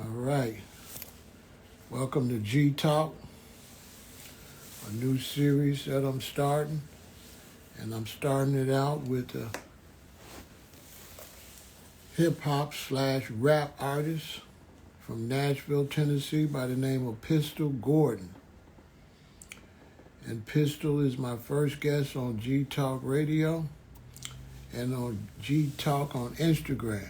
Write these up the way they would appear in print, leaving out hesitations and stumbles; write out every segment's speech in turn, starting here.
All right. Welcome to G Talk, a new series that I'm starting. And I'm starting it out with a hip hop slash rap artist from Nashville, Tennessee by the name of Pistol Gordon. And Pistol is my first guest on G Talk Radio and on G Talk on Instagram.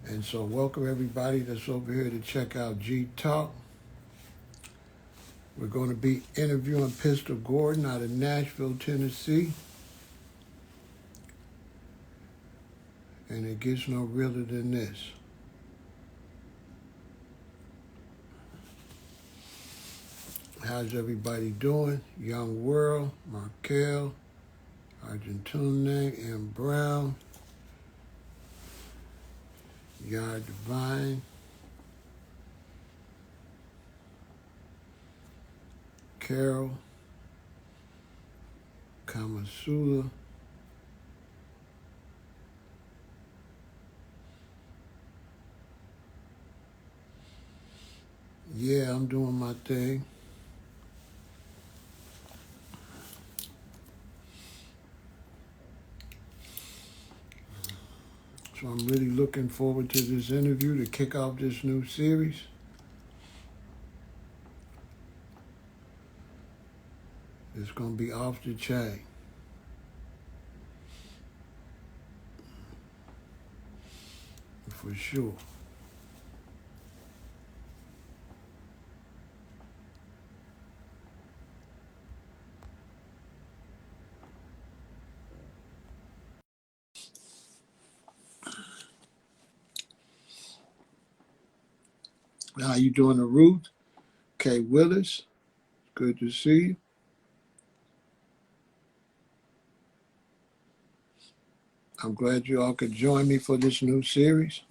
And so welcome everybody that's over here to check out G Talk. We're going to be interviewing Pistol Gordon out of Nashville, Tennessee. And it gets no realer than this. How's everybody doing? Young World, Markel, Argentine, M. Brown, Yard Divine, Carol, Kamasula, yeah, I'm doing my thing. So I'm really looking forward to this interview to kick off this new series. It's going to be off the chain. For sure. How you doing, Ruth? Kay Willis, good to see you. I'm glad you all could join me for this new series.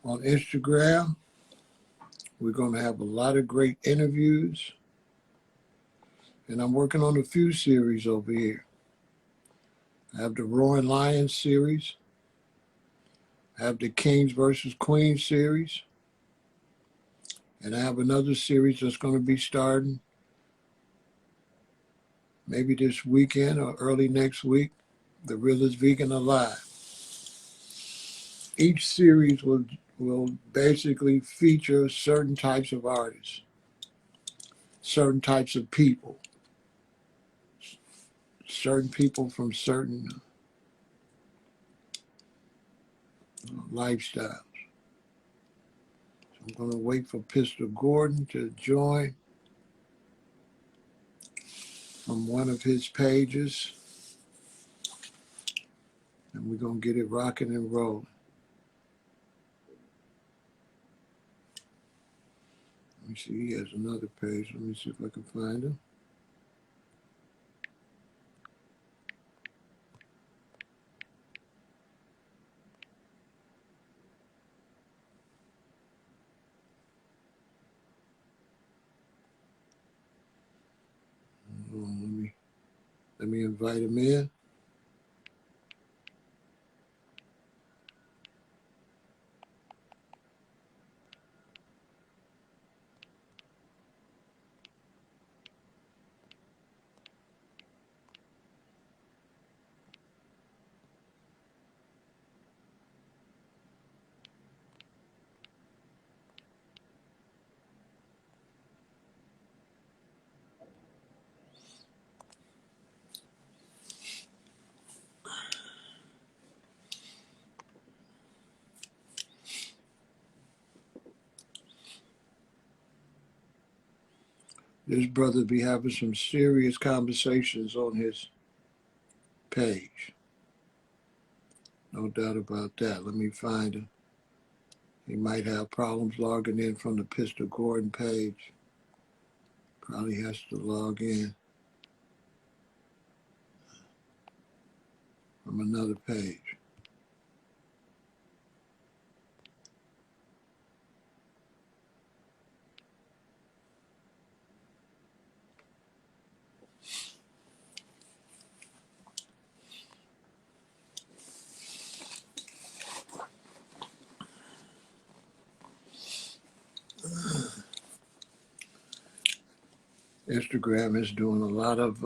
On Instagram, we're going to have a lot of great interviews. And I'm working on a few series over here. I have the Roaring Lions series. I have the Kings versus Queens series. And I have another series that's going to be starting maybe this weekend or early next week, The Realest Vegan Alive. Each series will basically feature certain types of artists, certain types of people, certain people from certain lifestyles. So I'm going to wait for Pistol Gordon to join from one of his pages, and we're going to get it rocking and rolling. Let me see, he has another page. Let me see if I can find him. Let me invite him in. This brother be having some serious conversations on his page. No doubt about that. Let me find him. He might have problems logging in from the Pistol Gordon page. Probably has to log in from another page. Instagram is doing a lot of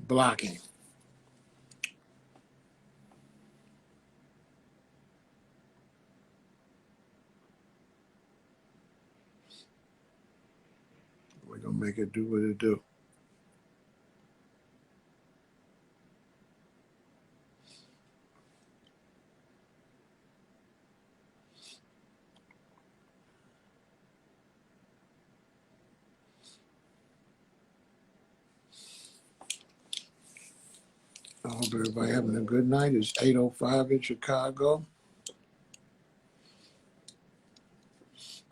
blocking. We're going to make it do what it do. I hope everybody having a good night. It's 8:05 in Chicago.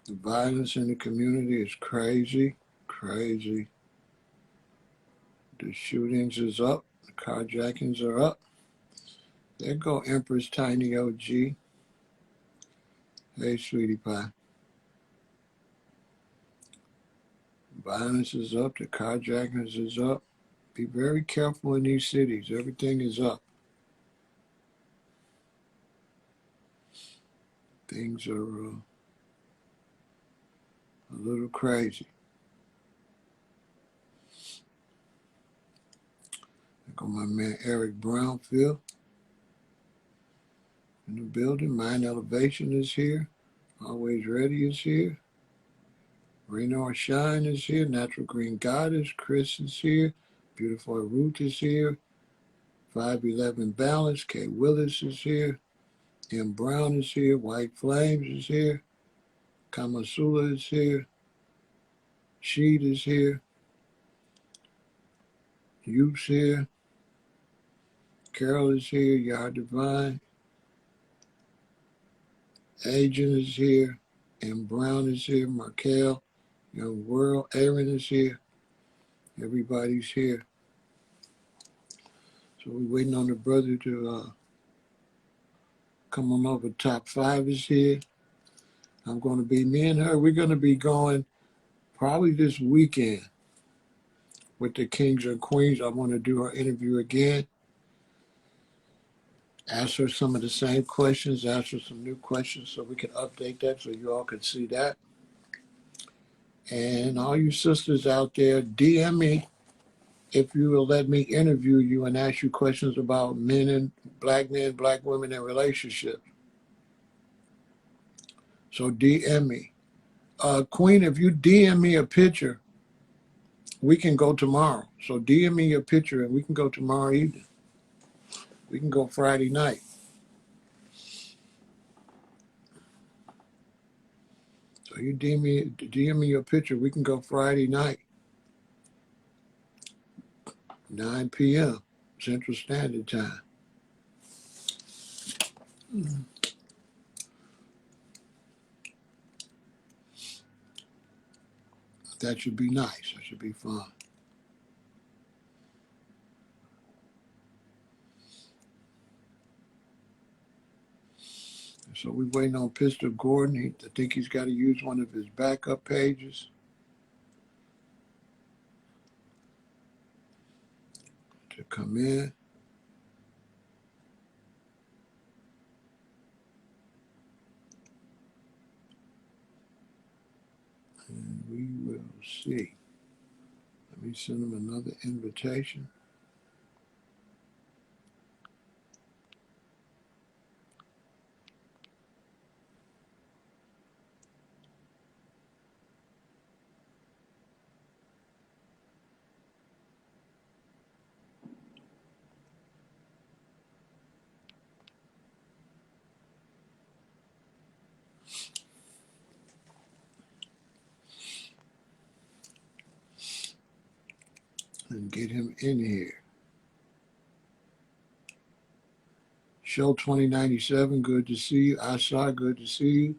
The violence in the community is crazy, crazy. The shootings is up. The carjackings are up. There go Empress Tiny OG. Hey, sweetie pie. Violence is up. The carjackings is up. Be very careful in these cities. Everything is up. Things are a little crazy. I got my man Eric Brownfield in the building. Mind Elevation is here. Always Ready is here. Raynor Shine is here. Natural Green Goddess. Chris is here. Beautiful Ruth is here. 511 Balance. Kay Willis is here. M. Brown is here. White Flames is here. Kamasula is here. Sheed is here. Youth's here. Carol is here. Yard Divine. Agent is here. M. Brown is here. Markel. Young World. Aaron is here. Everybody's here. So we're waiting on the brother to come on over. Top 5 is here. I'm going to be, me and her, we're going to be going probably this weekend with the Kings and Queens. I want to do her interview again. Ask her some of the same questions, ask her some new questions so we can update that so you all can see that. And all you sisters out there, DM me if you will let me interview you and ask you questions about men, black women, and relationships. So DM me. Queen, if you DM me a picture, we can go tomorrow. So DM me your picture and we can go tomorrow evening. We can go Friday night. So you DM me your picture, we can go Friday night, 9 p.m. Central Standard Time. That should be nice. That should be fun. So we're waiting on Pistol Gordon. I think he's got to use one of his backup pages to come in. And we will see. Let me send him another invitation. And get him in here. Show 2097, good to see you. Asa, good to see you.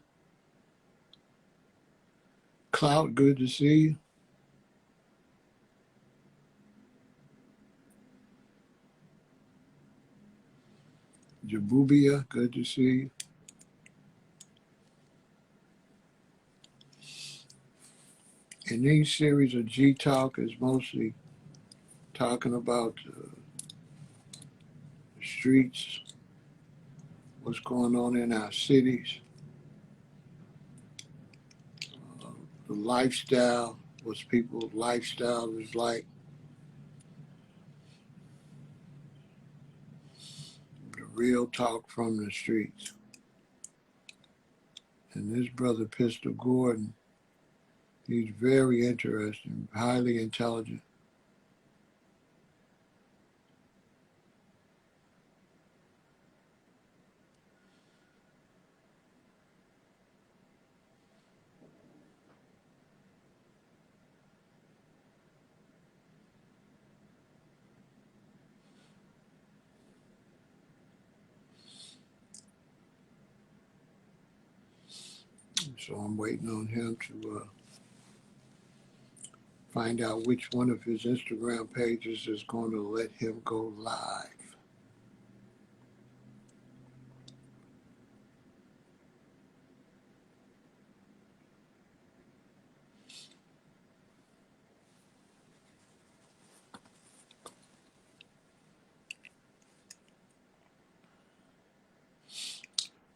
Clout, good to see you. Jabubia, good to see you. And these series of G Talk is mostly talking about the streets, what's going on in our cities, the lifestyle, what people's lifestyle is like. The real talk from the streets. And this brother, Pistol Gordon, he's very interesting, highly intelligent. So I'm waiting on him to find out which one of his Instagram pages is going to let him go live.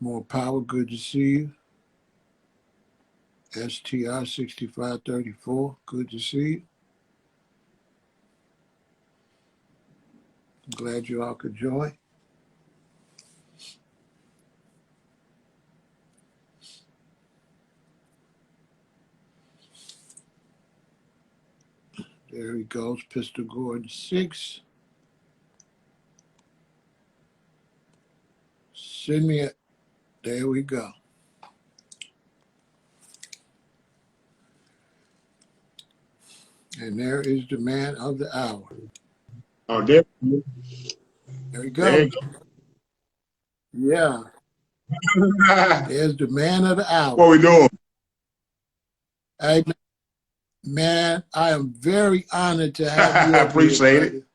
More power, good to see you. STR 6534, good to see you. Glad you all could join. There he goes, Pistol Gordon 6. Send me it. There we go. And there is the man of the hour. Oh, there There he you goes. go. Yeah, there's the man of the hour. What we doing? Hey, man, I am very honored to have you I up appreciate here, it. brother.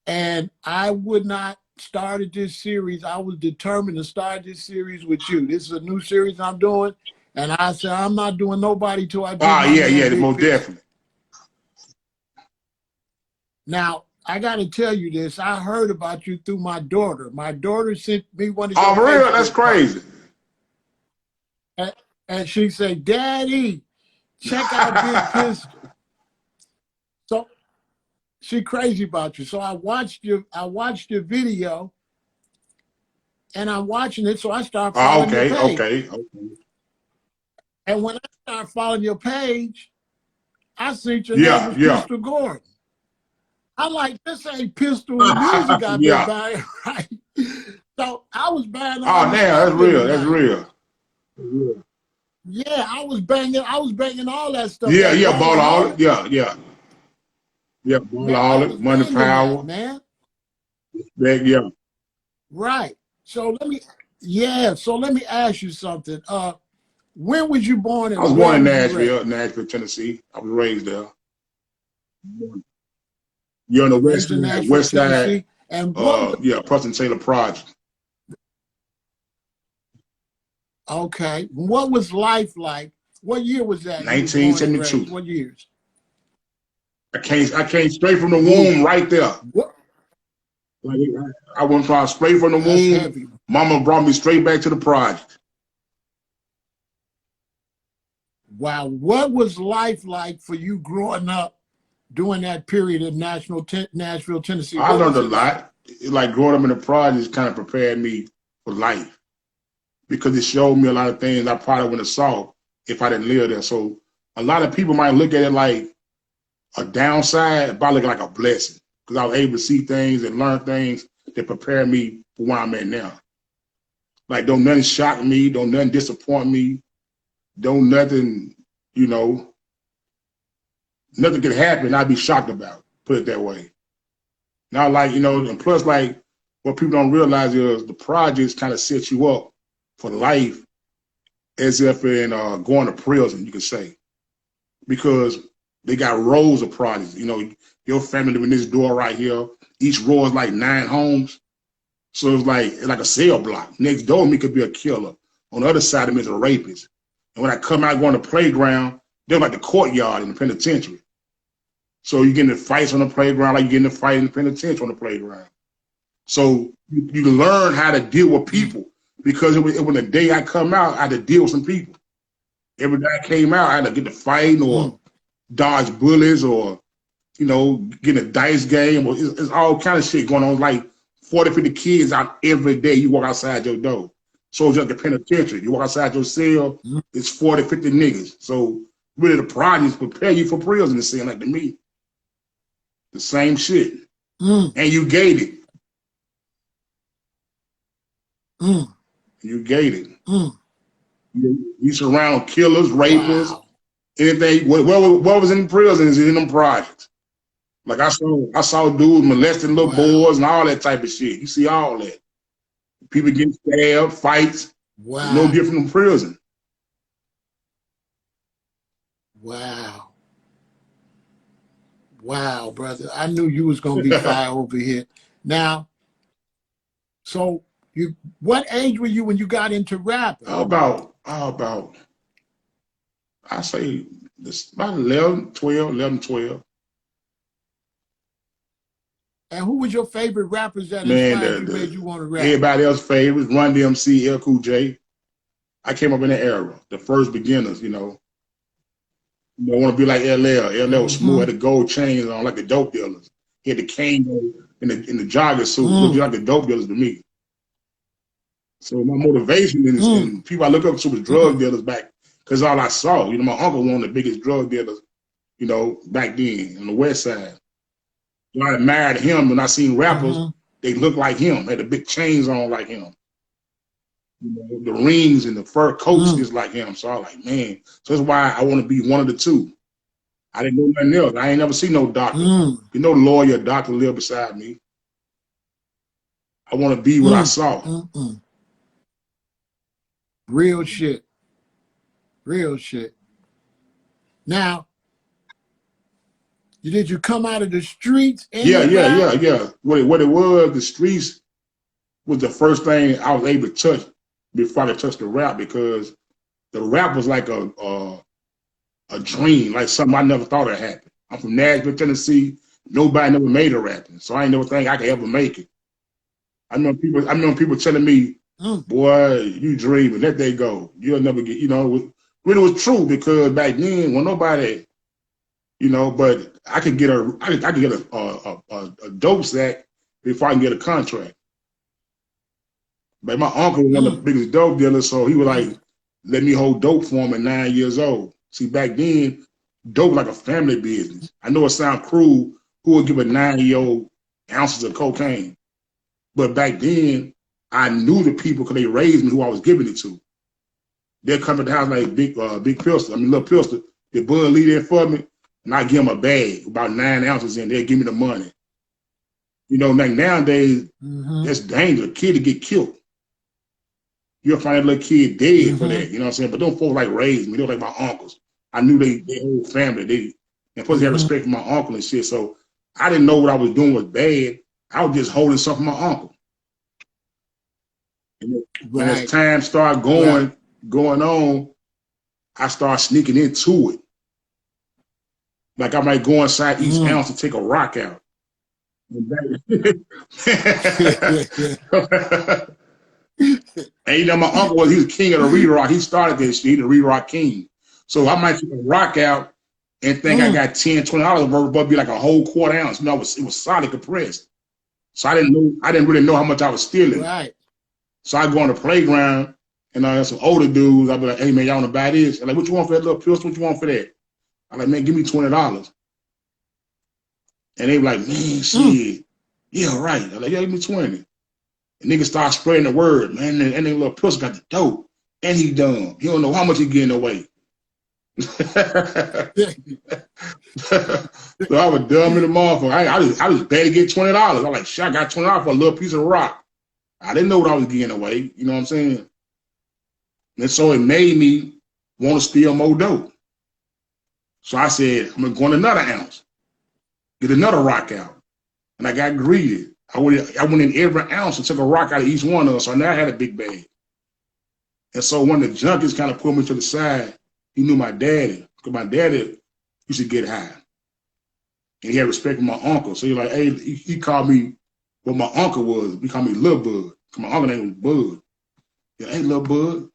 And I would not started this series. I was determined to start this series with you. This is a new series I'm doing. And I said, I'm not doing nobody till I do my man Big most Pistol. definitely. Now, I got to tell you this. I heard about you through my daughter. My daughter sent me one of your Oh, for real? Facebook That's crazy. posts. And she said, Daddy, check out Big Pistol. So she crazy about you. So I watched your video, and I'm watching it. So I start Oh, following okay, your page. okay. And when I start following your page, I see your name was Yeah. Pistol Gordon. I'm like, this ain't Pistol music I've been Yeah. buying, right? So I was buying all Oh, this damn, stuff that's real. every That's night. real. Yeah, I was banging all that stuff. Yeah, That ball all it. Ballaholic. Yeah, ball Man, all I it. was Money, banging that, power. man. Yeah. Right. So let me ask you something. When was you born I was and born where in was you raised? Nashville, Tennessee. I was raised there. You're on the Raised in Nashville, west side, Tennessee. And what Preston Taylor Project. okay. What was life like? What year was that you was born and raised? 1972. What years? I came straight from the womb right there. What? Like, I went from straight from the That's womb. heavy. Mama brought me straight back to the project. Wow. What was life like for you growing up during that period in Nashville, Tennessee? I What learned was a it like? lot. Like growing up in the projects kind of prepared me for life because it showed me a lot of things I probably wouldn't have saw if I didn't live there. So a lot of people might look at it like a downside, but I look at it like a blessing because I was able to see things and learn things that prepare me for where I'm at now. Like don't nothing shock me, don't nothing disappoint me, don't nothing, nothing could happen I'd be shocked about, put it that way. Now, like, and plus, like, what people don't realize is the projects kind of set you up for life as if in going to prison, you could say. Because they got rows of projects. Your family live in this door right here. Each row is like 9 homes. So it's like a cell block. Next door of me could be a killer. On the other side of me is a rapist. And when I come out going to the playground, they're like the courtyard in the penitentiary. So you get in the fights on the playground like you get in the fight in the penitentiary on the playground. So you learn how to deal with people because it was the day I come out, I had to deal with some people. Every day I came out, I had to get to fighting or dodge bullets or, you know, get a dice game or it's all kind of shit going on. Like 40, 50 kids out every day. You walk outside your door. So it's like the penitentiary. You walk outside your cell, it's 40, 50 niggas. So really the projects prepare you for prison, it seems like to me. The same shit. And you gated. You gated. You surround killers, rapists, anything. What was in the prisons is in them projects. Like I saw dudes molesting little boys and all that type of shit. You see all that. People getting stabbed, fights. No different from prison. Wow. Wow, brother. I knew you was gonna be fire over here. Now, so what age were you when you got into rap? About I say this about 11, 12. And who was your favorite rappers that inspired you, made you want to rap? Everybody else's favorites, Run DMC, LL Cool J. I came up in that era, the first beginners, you know. You don't want to be like LL. LL was smooth, had the gold chains on like the dope dealers. He had the cane in the jogger suit, looked like the dope dealers to me. So my motivation and people I look up to was drug dealers back, because all I saw, you know, my uncle was one of the biggest drug dealers, you know, back then on the west side. So I admired him when I seen rappers, they looked like him, had the big chains on like him. You know, the rings and the fur coats is like him. So I was like, man, so that's why I want to be one of the two. I didn't know nothing else. I ain't never seen no doctor. You know, lawyer, doctor live beside me. I want to be what I saw. Real shit. Real shit. Now, did you come out of the streets? Yeah. What it was, the streets was the first thing I was able to touch before I could touch the rap, because the rap was like a dream, like something I never thought would happen. I'm from Nashville, Tennessee. Nobody never made a rapping, so I ain't never think I could ever make it. I remember people telling me, boy, you dreaming, let that go. You'll never get, you know, when it was true, because back then, when nobody, you know, but I could get a dope sack before I can get a contract. But my uncle was one of the biggest dope dealers, so he was like, let me hold dope for him at 9 years old. See, back then, dope was like a family business. I know it sounds cruel, who would give a 9-year-old ounces of cocaine? But back then, I knew the people because they raised me who I was giving it to. They'd come to the house like Big Pistol, Little Pistol. They Bud Lee there for me, and I give them a bag, about 9 ounces in. They'd give me the money. You know, like nowadays, that's dangerous. A kid to get killed. You'll find that little kid dead for that, you know what I'm saying? But them folks like raised me. They were like my uncles. I knew their whole family. And plus they had respect for my uncle and shit. So I didn't know what I was doing was bad. I was just holding something from my uncle. And as time started going on, I started sneaking into it. Like I might go inside each ounce and take a rock out. And you know, my uncle he was king of the re-rock. He started this shit, the re-rock king. So I might take a rock out and think I got $10, $20 worth, but it'd be like a whole quarter ounce. You know, it was solid compressed. So I didn't really know how much I was stealing. Right. So I go on the playground and some older dudes, I'd be like, hey man, y'all wanna buy this? I'm like, what you want for that little pistol? What you want for that? I'm like, man, give me $20. And they were like, man, shit. Yeah, right. I'm like, yeah, give me 20. And niggas start spreading the word, man. And that little pistol got the dope. And he dumb. He don't know how much he getting away. So I was dumb in the motherfucker. I just barely get $20. I'm like, shit, I got $20 for a little piece of rock. I didn't know what I was getting away. You know what I'm saying? And so it made me want to steal more dope. So I said, I'm going to another ounce. Get another rock out. And I got greedy. I went in every ounce and took a rock out of each one of them. So now I had a big bag. And so when the junkies kind of pulled me to the side, he knew my daddy. Because my daddy used to get high. And he had respect for my uncle. So he like, hey, he called me what my uncle was. He called me Lil Bud. Because my uncle name was Bud. Yeah, hey, Lil Bud.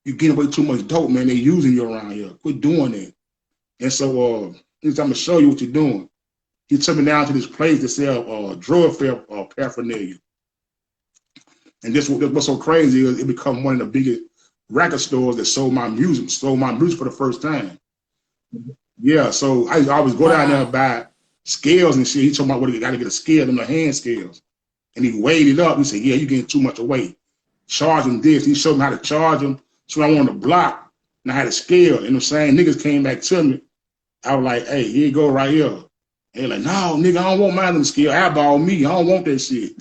you getting away too much dope, man. They using you around here. Quit doing that. And so I'm gonna show you what you're doing. He took me down to this place to sell drug paraphernalia. And this what's so crazy is it become one of the biggest record stores that sold my music for the first time. Yeah, so I always go down there and buy scales and shit. He told me what you got to get a scale, them the hand scales. And he weighed it up. He said, yeah, you're getting too much weight. Charge him this. He showed me how to charge him. So I wanted to block and I had a scale. And the same niggas came back to me. I was like, hey, here you go right here. And they're like, no, nigga, I don't want my them scale. Eyeball me. I don't want that shit.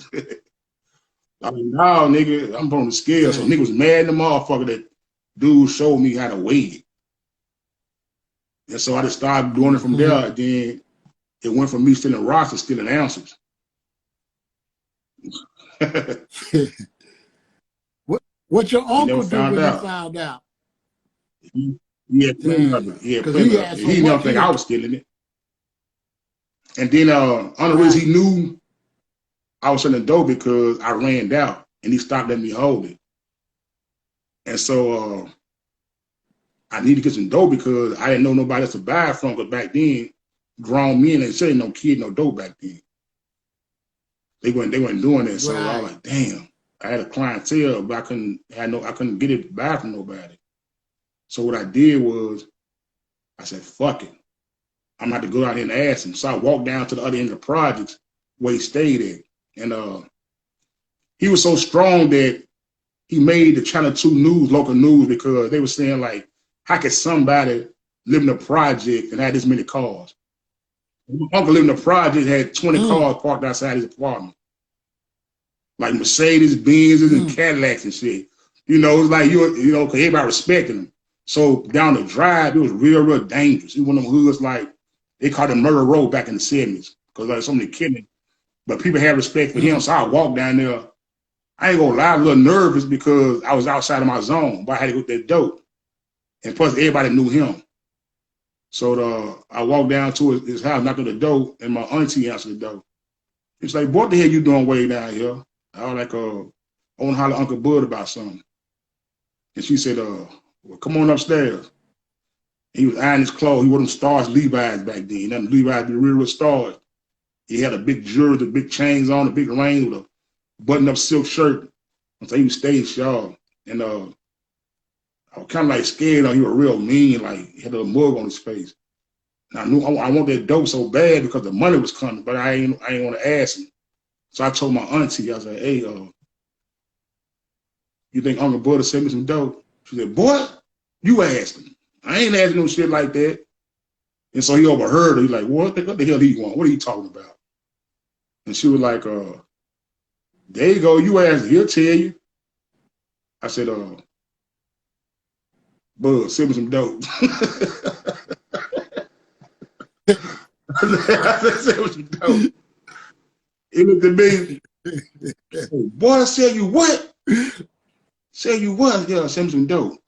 I mean, no, nigga, I'm on the scale. So nigga was mad in the motherfucker that dude showed me how to weigh it. And so I just started doing it from there. And then it went from me stealing rocks to stealing ounces. What your uncle did when he found out? Yeah, plenty of it. Yeah, plenty of it. He never think I was stealing it. And then on the reason he knew I was selling dope because I ran out and he stopped letting me hold it. And so I needed to get some dope because I didn't know nobody else to buy it from, because back then, grown men ain't selling no kid no dope back then. They weren't doing that. So I was like, damn, I had a clientele, but I couldn't get it to buy from nobody. So what I did was I said, fuck it. I'm about to go out here and ask him. So I walked down to the other end of the projects where he stayed at. And he was so strong that he made the Channel 2 news, local news, because they were saying, like, how could somebody live in a project and have this many cars? My uncle lived in a project, had 20 cars parked outside his apartment. Like Mercedes, Benzes, and Cadillacs and shit. You know, it's like, you know, because everybody respected him. So down the drive, it was real dangerous. It was one of them hoods, like, they called it Murder Road back in the 70s, because like so many killing. But people had respect for him, so I walked down there. I ain't gonna lie, I was a little nervous because I was outside of my zone, but I had to go with that dope. And plus, everybody knew him. So I walked down to his house, knocked on the door, and my auntie answered the door. He's like, "What the hell you doing way down here?" I was like, "I want to holler at Uncle Bud about something." And she said, "Well, come on upstairs." He was ironing his clothes. He wore them Stars Levi's back then. Them Levi's be real stars. He had a big jewelry, the big chains on, a big ring with a button-up silk shirt. So he was stage sharp. And I was kind of like scared. He was real mean, like he had a little mug on his face. And I knew I want that dope so bad because the money was coming, but I ain't want to ask him. So I told my auntie, I said, "Hey, you think Uncle Bud will send me some dope?" She said, "Boy, you asked him. I ain't asking no shit like that." And so he overheard her. He's like, what the hell do you want? What are you talking about? And she was like, there you go. You asked, he'll tell you. I said, Bud, send me some dope. I said, send me some dope. He looked at me. Boy, I said you what? Said you what? Yeah, send me some dope.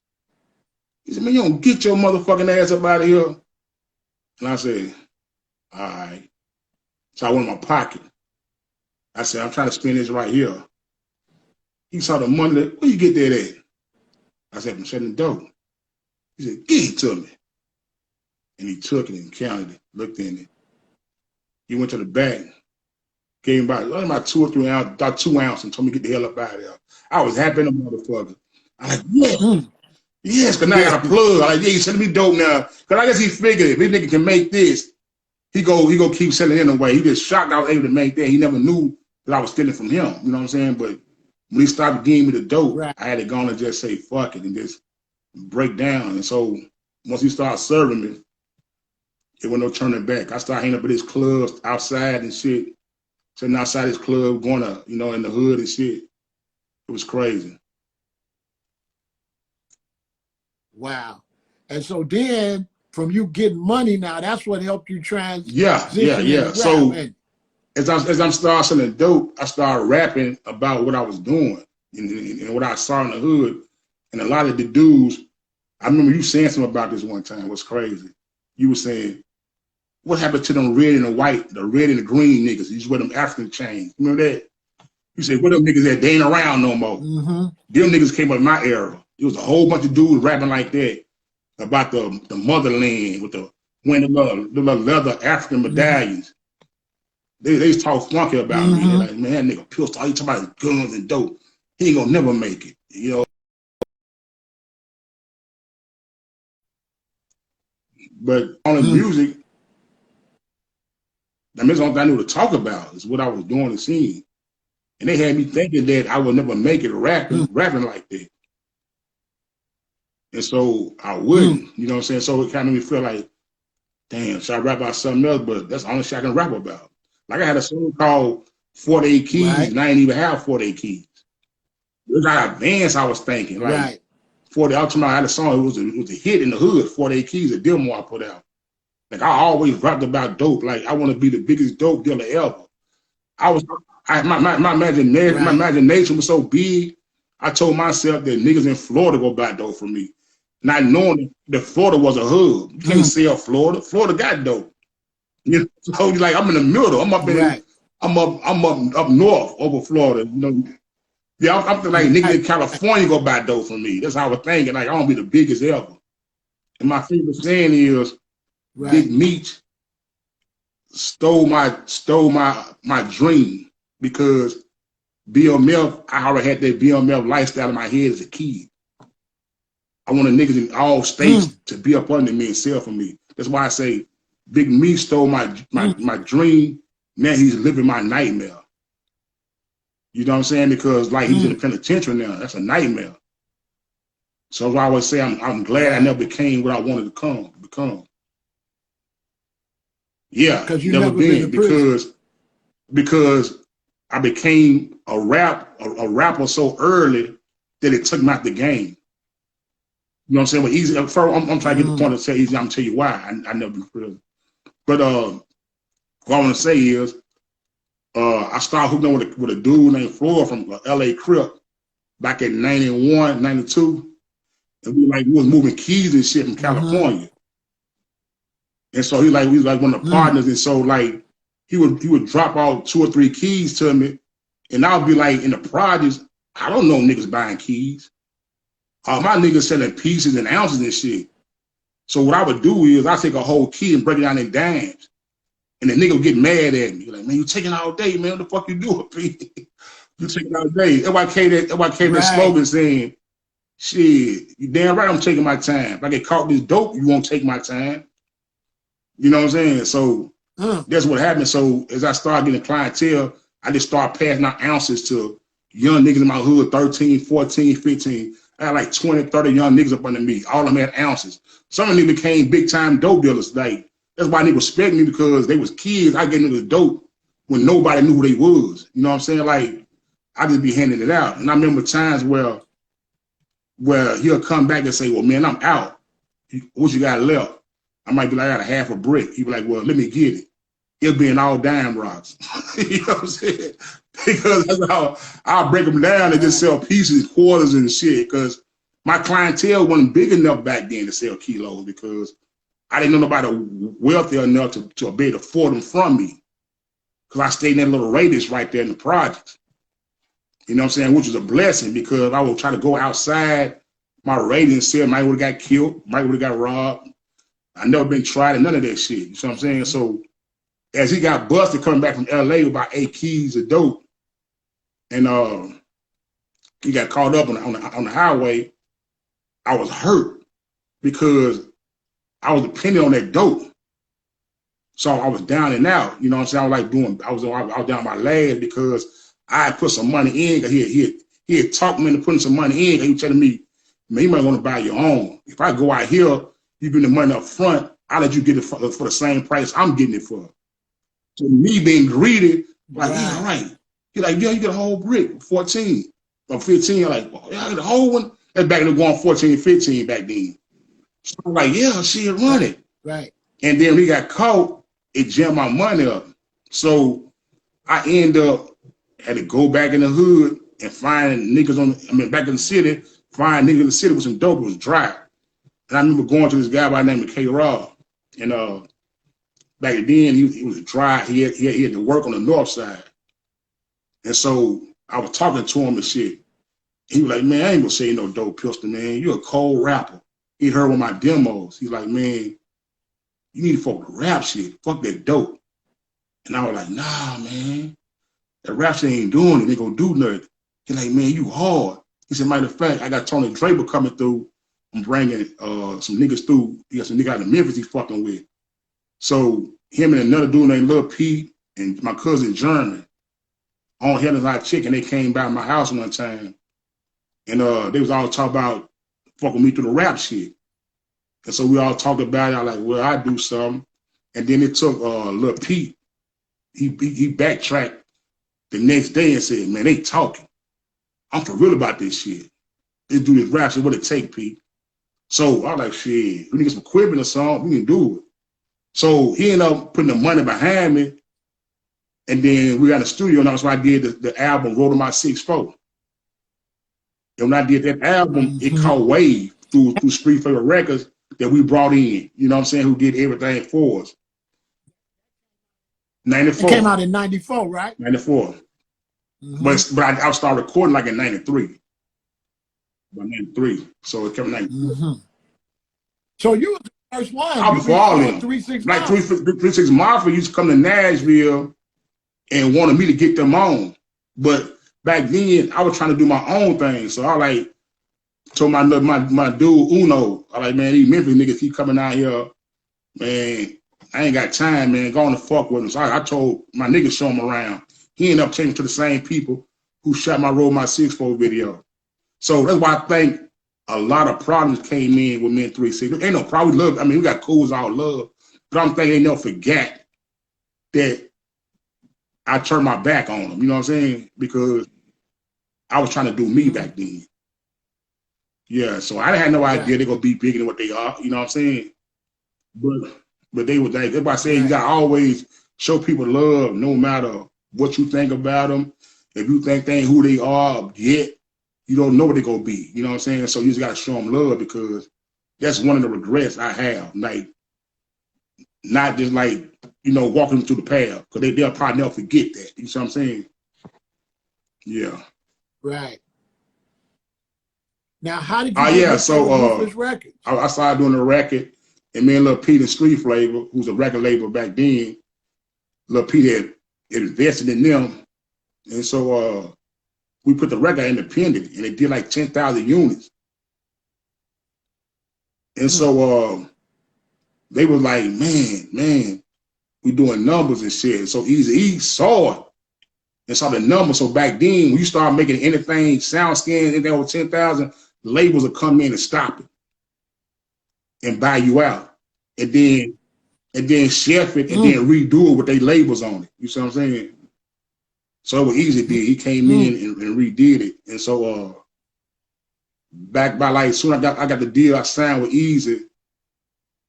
He said, man, you don't get your motherfucking ass up out of here. And I said, all right. So I went in my pocket. I said, I'm trying to spend this right here. He saw the money. Where you get that at? I said, I'm selling dope. He said, give it to me. And he took it and counted it, looked in it. He went to the back, gave him about 2 or 3 ounces, about 2 ounces, and told me to get the hell up out of there. I was happy in the motherfucker. I was like, yeah. Yes, because now I got a plug. I like, yeah, he's sending me dope now. Because I guess he figured if this nigga can make this, he go keep selling it anyway. He just shocked I was able to make that. He never knew that I was stealing from him. You know what I'm saying? But when he stopped giving me the dope, I had to go on and just say, fuck it, and just break down. And so once he started serving me, it was no turning back. I started hanging up at his clubs outside and shit. Sitting outside his club, going to, you know, in the hood and shit. It was crazy. Wow. And so then from you getting money now, that's what helped you transition. Yeah. So as I'm starting selling dope, I started rapping about what I was doing and what I saw in the hood. And a lot of the dudes, I remember you saying something about this one time. It was crazy. You were saying, what happened to them red and the white, the red and the green niggas? You just wear them African chains. Remember that? You said, what them niggas that they ain't around no more? Them niggas came up in my era. It was a whole bunch of dudes rapping like that about the motherland with the wearing the little leather African medallions. They just talk funky about me. They're like, man, that nigga pistol. All you talking about is guns and dope. He ain't gonna never make it. You know. But on the music, I mean, that's the only thing I knew to talk about is what I was doing and seeing. And they had me thinking that I would never make it rapping like that. And so I wouldn't, you know what I'm saying? So it kind of made me feel like, damn, should I rap about something else? But that's the only shit I can rap about. Like I had a song called 48 Keys, and I didn't even have 48 keys. It was how advanced I was thinking. Like 40, I had a song, it was a hit in the hood, 48 Keys, a demo I put out. Like I always rapped about dope. Like I want to be the biggest dope dealer ever. My imagination was so big. I told myself that niggas in Florida go buy dope from me, not knowing that Florida was a hub. You can't sell Florida. Florida got dope. You know, so like I'm in the middle. I'm up in, I'm up north over Florida. You know, yeah, I'm thinking like niggas in California go buy dope from me. That's how I was thinking. Like I want to be the biggest ever. And my favorite saying is, Big Meech stole my dream because BMF, I already had that BMF lifestyle in my head as a kid. I wanted niggas in all states to be up under me and sell for me. That's why I say Big Meech stole my dream. Now he's living my nightmare. You know what I'm saying? Because like he's in the penitentiary now. That's a nightmare. So I always say I'm glad I never became what I wanted to become. Yeah, never been because I became a rapper so early that it took me out the game. You know what I'm saying? But easy. I'm trying to get the point to tell you. I'm gonna tell you why I never been prison. But what I want to say is, I started hooking up with a dude named Floyd from L.A. Crip back in 91, 92, and we was moving keys and shit from California. And so we was like one of the partners, and so like he would drop out 2 or 3 keys to me, and I'll be like in the projects, I don't know niggas buying keys. My niggas selling pieces and ounces and shit. So what I would do is I take a whole key and break it down in dimes, and the nigga would get mad at me like, man, you taking all day, man. What the fuck you doing, P? You taking all day. That's why I came that slogan saying, shit, you damn right I'm taking my time. If I get caught with this dope, you won't take my time. You know what I'm saying? So that's what happened. So as I started getting clientele, I just started passing out ounces to young niggas in my hood, 13, 14, 15. I had like 20, 30 young niggas up under me. All of them had ounces. Some of them became big time dope dealers. Like that's why they respect me because they was kids. I gave them the dope when nobody knew who they was. You know what I'm saying? Like I just be handing it out. And I remember times where he'll come back and say, well, man, I'm out. What you got left? I might be like, I got a half a brick. He'd be like, well, let me get it. It'll be in all dime rocks. You know what I'm saying? Because that's how I'll break them down and just sell pieces, quarters and shit. Because my clientele wasn't big enough back then to sell kilos because I didn't know nobody wealthy enough to be able to afford them from me. Because I stayed in that little radius right there in the projects. You know what I'm saying? Which was a blessing because I would try to go outside my radius and sell. Might would have got killed. Might would have got robbed. I never been tried and none of that shit. You know what I'm saying? So as he got busted coming back from LA with about 8 keys of dope, and he got caught up on the highway, I was hurt because I was depending on that dope. So I was down and out. You know what I'm saying? I was down my last because I had put some money in. He had talked me into putting some money in. He was telling me, man, you might want to buy your own. If I go out here, you give the money up front, I'll let you get it for the same price I'm getting it for. So me being greedy, like, yeah, all right. He's like, yeah, you get a whole brick, 14 or 15. I'm like, oh, yeah, I get a whole one. That's back in going 14, 15 back then. So I'm like, yeah, shit, run it. Right. And then when he got caught, it jammed my money up. So I end up had to go back in the hood and find niggas back in the city, find niggas in the city with some dope. It was dry. And I remember going to this guy by the name of K-Raw. And back then, he was dry. He had to work on the north side. And so I was talking to him and shit. He was like, man, I ain't gonna say no dope pistol, man. You a cold rapper. He heard one of my demos. He's like, man, you need to fuck with rap shit. Fuck that dope. And I was like, nah, man. That rap shit ain't doing it. They gonna do nothing. He's like, man, you hard. He said, matter of fact, I got Tony Draper coming through. I'm bringing some niggas through. He got some niggas out of Memphis he's fucking with. So him and another dude named Lil Pete and my cousin German on Hell and Hot Chicken, they came by my house one time. And they was all talking about fucking me through the rap shit. And so we all talked about it. I was like, well, I do something. And then it took Lil Pete. He backtracked the next day and said, man, they talking. I'm for real about this shit. Let's do this rap shit. What it take, Pete? So I was like, shit, we need some equipment or something. We can do it. So he ended up putting the money behind me. And then we got in the studio, and that's why I did the album, Roll to My 6-4. And when I did that album, it caught wave through Street Flavor Records that we brought in, you know what I'm saying, who did everything for us. 94. It came out in 94, right? 94. But I started recording like in 93. By 93. So it came in 93. So you was the first one. I was falling. 3 6 like 3 6 Mafia used to come to Nashville and wanted me to get them on. But back then, I was trying to do my own thing. So I like told my dude Uno, I like, man, these Memphis niggas keep coming out here, man. I ain't got time, man. Go on to fuck with them. So I told my niggas show him around. He ended up changing to the same people who shot my Roll My 6-4 video. So that's why I think a lot of problems came in with Men 3 6. Ain't no problem. Love. I mean, we got cools all love, but I'm thinking they never forget that I turned my back on them. You know what I'm saying? Because I was trying to do me back then. Yeah, so I had no idea they're gonna be bigger than what they are. You know what I'm saying? But they would like everybody saying you gotta always show people love, no matter what you think about them. If you think they ain't who they are yet, you don't know what they're gonna be. You know what I'm saying? So you just gotta show them love, because that's one of the regrets I have. Like, not just like, you know, walking them through the path, because they'll probably never forget that. You see what I'm saying? Yeah. Right. Now, how did you get Ruthless Records? I started doing the record, and me and Lil Pete and Street Flavor, who's a record label back then, Lil Pete had invested in them, and so we put the record independent, and it did like 10,000 units. And so they was like, man, we doing numbers and shit. So Eazy-E saw it and saw the numbers. So back then, when you start making anything, sound scan, anything over 10,000, labels will come in and stop it and buy you out, and then chef it and then redo it with their labels on it. You see what I'm saying? So what Eazy did, he came in and redid it. And so back by like soon I got the deal, I signed with Eazy.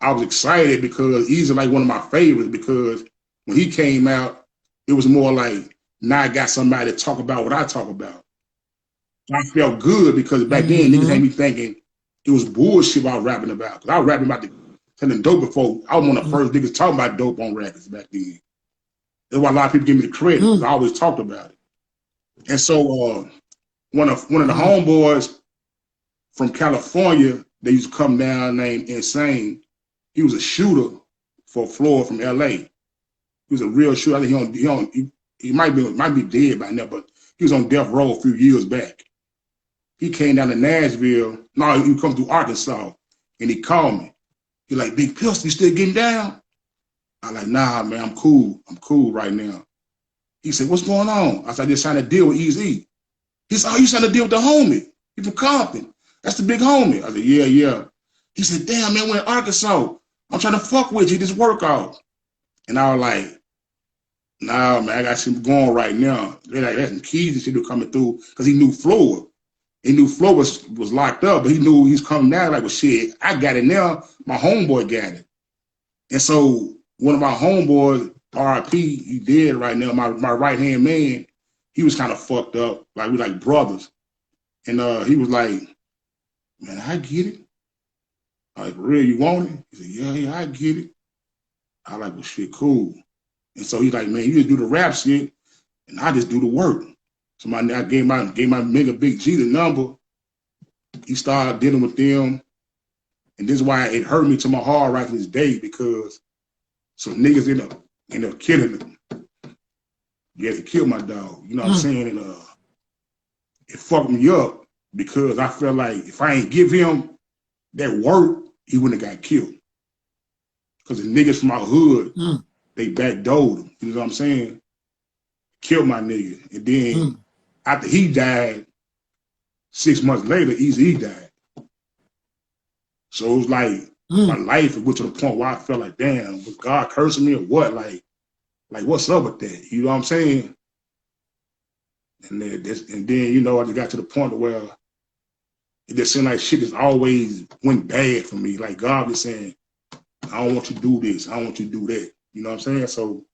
I was excited because Eazy like one of my favorites, because when he came out, it was more like, now I got somebody to talk about what I talk about. I felt good because back then niggas had me thinking it was bullshit I was rapping about. Cause I was rapping about selling dope before. I was one of the first niggas talking about dope on records back then. That's why a lot of people give me the credit, because I always talked about it. And so one of the homeboys from California, they used to come down named Insane. He was a shooter for Floyd from LA. He was a real shooter. I think he might be dead by now, but he was on death row a few years back. He came down to Nashville. No, he come through Arkansas, and he called me. He like, Big Pistol, you still getting down? I like, nah, man, I'm cool. I'm cool right now. He said, what's going on? I said, I just signed a deal with Eazy. He said, oh, you signed a deal with the homie. He from Compton. That's the big homie. I said, yeah. He said, damn, man, we're in Arkansas. I'm trying to fuck with you, this workout. And I was like, nah, man, I got something going right now. They're like, that's some keys and shit coming through, because he knew Floyd. He knew Floyd was locked up, but he knew he's coming down. Like, well, shit, I got it now. My homeboy got it. And so one of my homeboys, RIP, he dead right now, my right-hand man, he was kind of fucked up. Like, we like brothers. And he was like, man, I get it. I like, for real, you want it? He said, yeah, I get it. I like, well, shit, cool. And so he's like, man, you just do the rap shit, and I just do the work. So I gave my nigga Big G the number. He started dealing with them. And this is why it hurt me to my heart right to this day, because some niggas end up killing him. You had to kill my dog. You know what I'm saying? And it fucked me up because I felt like if I ain't give him that work, he wouldn't have got killed. Because the niggas from my hood, they backdoored him. You know what I'm saying? Killed my nigga. And then after he died, 6 months later, Eazy died. So it was like my life went to the point where I felt like, damn, was God cursing me or what? Like what's up with that? You know what I'm saying? And then you know, I just got to the point where it just seemed like shit just always went bad for me. Like God was saying, I don't want you to do this. I don't want you to do that. You know what I'm saying? So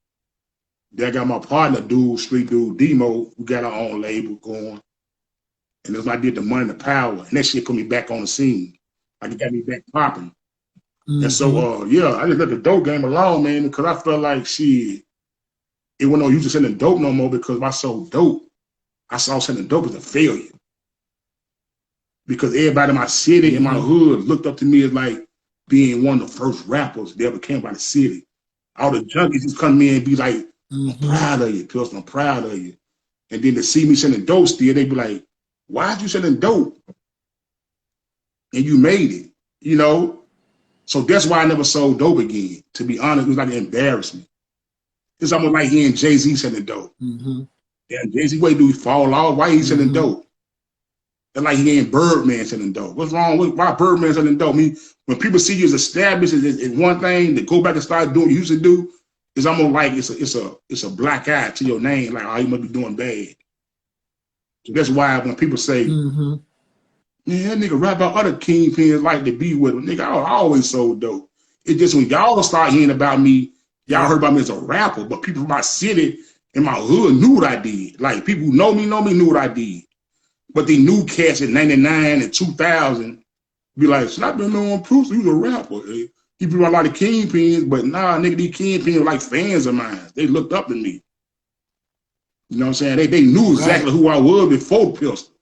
then I got my partner, street dude, Demo. We got our own label going. And it was like I did the Money and the Power. And that shit put me back on the scene. Like it got me back popping. And so, yeah, I just let the dope game alone, man, because I felt like, shit, it wasn't no use to selling dope no more because if I sold dope, I saw selling dope as a failure. Because everybody in my city, in my hood, looked up to me as like being one of the first rappers that ever came by the city. All the junkies just come in and be like, I'm proud of you, Pills, I'm proud of you. And then to see me selling dope still, they be like, why'd you selling dope? And you made it, you know? So that's why I never sold dope again. To be honest, it was like an embarrassment. It's almost like hearing Jay-Z selling dope. Yeah, Jay-Z, wait, do he fall off? Why he selling dope? It's like he ain't Birdman selling dope. What's wrong with why Birdman selling dope? I mean, when people see you as established in one thing, to go back and start doing what you used to do, it's almost like it's a black eye to your name, like, oh, you must be doing bad. So that's why when people say, yeah, that nigga rap about other kingpins like to be with him. Nigga, I always sold dope. It's just when y'all start hearing about me, y'all heard about me as a rapper, but people from my city and my hood knew what I did. Like, people who know me knew what I did. But they knew cats in 99 and 2000 be like, should I been knowing Bruce? He was a rapper. He be around a lot of kingpins, but nah, nigga, these kingpins were like fans of mine. They looked up to me. You know what I'm saying? They knew exactly who I was before Pistol.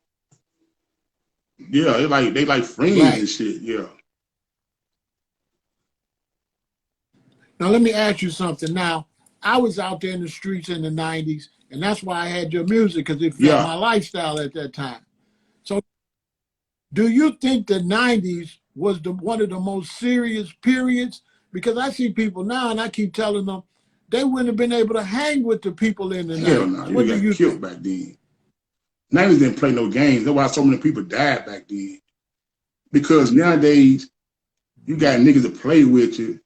Yeah, they like friends and shit, yeah. Now, let me ask you something. Now, I was out there in the streets in the 90s, and that's why I had your music, because it fit my lifestyle at that time. So do you think the 90s was one of the most serious periods? Because I see people now, and I keep telling them, they wouldn't have been able to hang with the people in the 90s. Hell no, what do you killed think? back then. 90s didn't play no games. That's why so many people died back then. Because nowadays, you got niggas that play with you,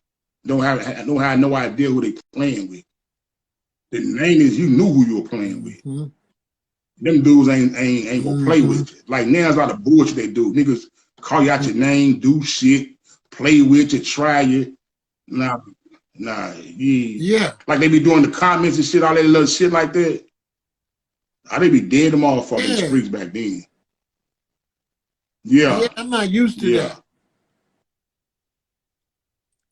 don't have no idea who they playing with. The 90s, you knew who you were playing with. Them dudes ain't gonna play with you. Like now, it's a lot of bullshit they do. Niggas call you out your name, do shit, play with you, try you. Nah, like they be doing the comments and shit, all that little shit like that. They be dead them motherfuckers in the streets back then. Yeah, I'm not used to that.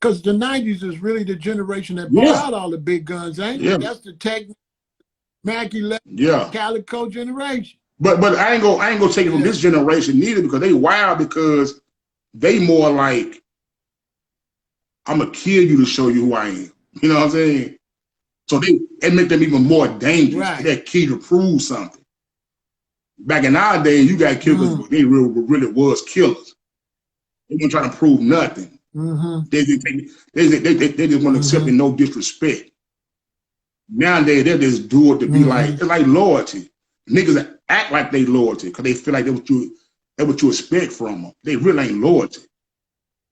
Because the 90s is really the generation that brought out all the big guns, ain't it? That's the Tech, Mackie, Calico generation. But I ain't gonna take it from this generation neither, because they wild, because they more like, I'm gonna kill you to show you who I am. You know what I'm saying? So it make them even more dangerous. That key to prove something. Back in our day, you got killers, they really was killers. They weren't trying to prove nothing. They just want to accept no disrespect. Nowadays, they just do it to be like, it's like loyalty. Niggas act like they loyalty because they feel like that's what you expect from them. They really ain't loyalty.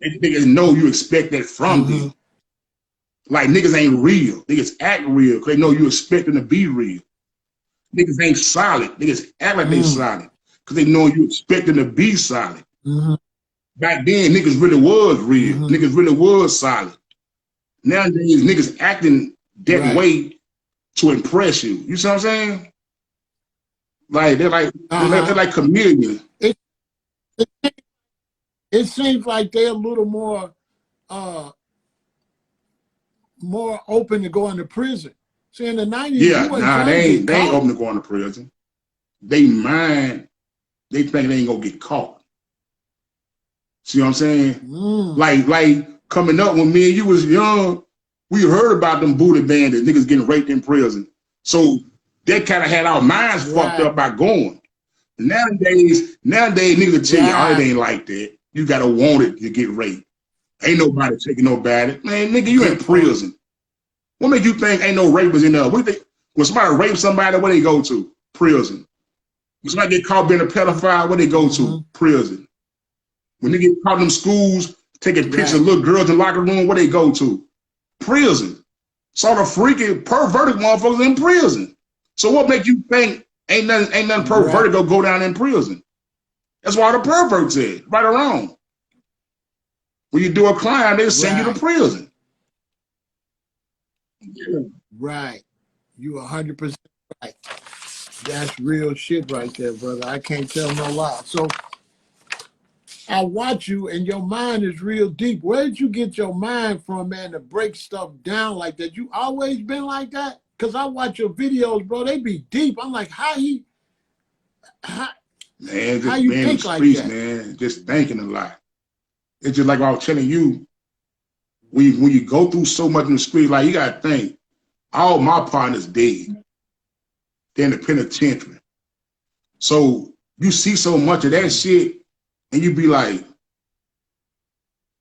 They know you expect that from them. Like niggas ain't real. Niggas act real because they know you expect them to be real. Niggas ain't solid. Niggas act like they solid because they know you expect them to be solid. Back then, niggas really was real. Niggas really was solid. Nowadays, niggas acting that way to impress you. You see what I'm saying? Like they're like chameleons. It seems like they're a little more open to going to prison. See, in the 90s, they ain't open to going to prison. they mind, they think they ain't gonna get caught. See what I'm saying? Like coming up when me and you was young, we heard about them booty bandits, niggas getting raped in prison. So that kind of had our minds fucked up by going. Nowadays niggas will tell you, oh, it ain't like that. You gotta want it to get raped. Ain't nobody taking nobody. Man, nigga, you in prison. What make you think ain't no rapers in there? What do you think? When somebody rapes somebody, where they go to? Prison. When somebody get caught being a pedophile, where they go to? Prison. When they get caught in them schools taking pictures of little girls in the locker room, where they go to? Prison. So the freaky perverted motherfuckers in prison. So what make you think ain't nothing perverted go down in prison? That's why the pervert said, right or wrong. When you do a crime, they send you to prison. Right. You 100% right. That's real shit right there, brother. I can't tell no lie. So I watch you and your mind is real deep. Where did you get your mind from, man, to break stuff down like that? You always been like that? Because I watch your videos, bro. They be deep. I'm like, how you think like that? Man, just thinking a lot. It's just like I was telling you, when you go through so much in the street, like you gotta think, all my partners dead. They're in the penitentiary. So you see so much of that shit, and you be like,